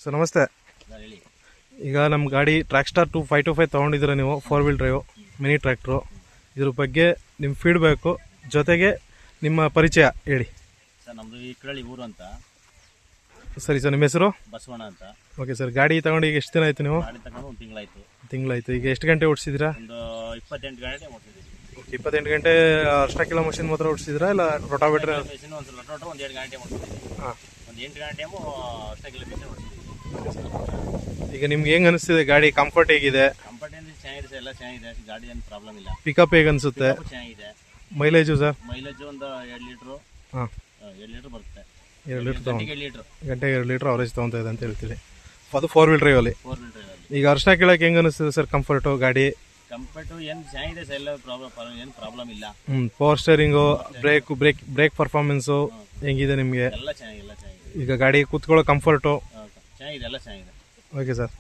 Sir ನಮಸ್ತೆ. ಹೇಳಿ. ಈಗ ನಮ್ಮ ಗಾಡಿ ಟ್ರ್ಯಾಕ್ಸ್ಟಾರ್ 525 ತೊಗೊಂಡಿದ್ದೀರಾ ನೀವು, 4 ವೀಲ್ ಡ್ರೈವ್ ಮಿನಿ ಟ್ರ್ಯಾಕ್ಟ್ರು. ಇದ್ರ ಬಗ್ಗೆ ನಿಮ್ಮ ಫೀಡ್ಬ್ಯಾಕು ಜೊತೆಗೆ ನಿಮ್ಮ ಪರಿಚಯ ಹೇಳಿ. ಸರ್ ನಮ್ಮದು ಈ ಕಡಳಿ ಊರು ಅಂತ. ಸರಿ ಸರ್, ನಿಮ್ಮ ಹೆಸರು? ಬಸವಣ್ಣ ಅಂತ. ಓಕೆ ಸರ್, ಗಾಡಿ ತಗೊಂಡು ಈಗ ಎಷ್ಟು ದಿನ ಆಯಿತು ನೀವು? ಗಾಡಿ ತಗೊಂಡು ಒಂದು ತಿಂಗಳಾಯಿತು. ಈಗ ಎಷ್ಟು ಗಂಟೆ ಓಡಿಸಿದ್ದೀರಾ? ಒಂದು 28 ಗಂಟೆ ಓಡಿಸಿದ್ದೀವಿ. 28 ಗಂಟೆ ಅರ್ಧ ಕಿಲೋ ಮಷಿನ್ ಮಾತ್ರ ಓಡಿಸಿದ್ದೀರಾ ಇಲ್ಲ ರೋಟಾವೇಟರ್? ಮೆಷಿನ್ ಒಂದು ರೋಟೋಟರ್ ಒಂದು 2 ಗಂಟೆ ಓಡಿಸಿದ್ದೀವಿ. ಹಾಂ, ಒಂದು 8 ಗಂಟೆಮು ಅರ್ಧ ಕಿಲೋ ಮೆಷಿನ್ ಓಡಿಸಿದ್ದೀವಿ. ಈಗ ನಿಮ್ಗೆ ಹೆಂಗೆ ಅನಿಸ್ತಿದೆ ಗಾಡಿ? ಕಂಫರ್ಟ್ ಹೇಗಿದೆ? ಕಂಫರ್ಟ್ ಏನು ಚೆನ್ನಾಗಿದೆ ಸರ್, ಎಲ್ಲ ಚೆನ್ನಾಗಿದೆ. ಗಾಡಿ ಏನು ಪ್ರಾಬ್ಲಮ್ ಇಲ್ಲ. ಪಿಕಪ್ ಹೇಗೆ ಅನಿಸುತ್ತೆ? ಚೆನ್ನಾಗಿದೆ. Mileage sir? ಮೈಲೇಜ್ ಒಂದು 2 ಲೀಟ್ರು. ಹಾಂ, 2 ಲೀಟ್ರ್ ಬರುತ್ತೆ. 2 ಲೀಟ್ರ್ ತಗೊಂಡು 2 ಲೀಟ್ರ್ ಗಂಟೆಗೆ 2 ಲೀಟ್ರ್ ಅವರೇಜ್ ತೊಗೊತಾ ಇದೆ ಅಂತ ಹೇಳ್ತೀರಿ. ಅದು 4 ವೀಲ್ ಡ್ರೈವಲ್ಲಿ. 4 ವೀಲ್ ಡ್ರೈವಲ್ಲಿ. ಈಗ ಅರ್ಶನ ಕೇಳಕ್ಕೆ ಹೆಂಗೆ ಅನಿಸ್ತದೆ ಸರ್ ಕಂಫರ್ಟು ಗಾಡಿ? ಕಂಫರ್ಟು ಏನು ಚೆನ್ನಾಗಿದೆ ಸರ್, ಎಲ್ಲ ಏನು ಪ್ರಾಬ್ಲಮ್ ಇಲ್ಲ. ಪವರ್ ಸ್ಟೇರಿಂಗು, ಬ್ರೇಕ್ ಪರ್ಫಾರ್ಮೆನ್ಸು ಹೆಂಗಿದೆ ನಿಮಗೆ? ಎಲ್ಲ ಚೆನ್ನಾಗಿದೆ. ಈಗ ಗಾಡಿ ಕೂತ್ಕೊಳ್ಳೋ ಕಂಫರ್ಟು ಚೆನ್ನಾಗಿದೆ, ಎಲ್ಲ ಚೆನ್ನಾಗಿದೆ. Okay sir.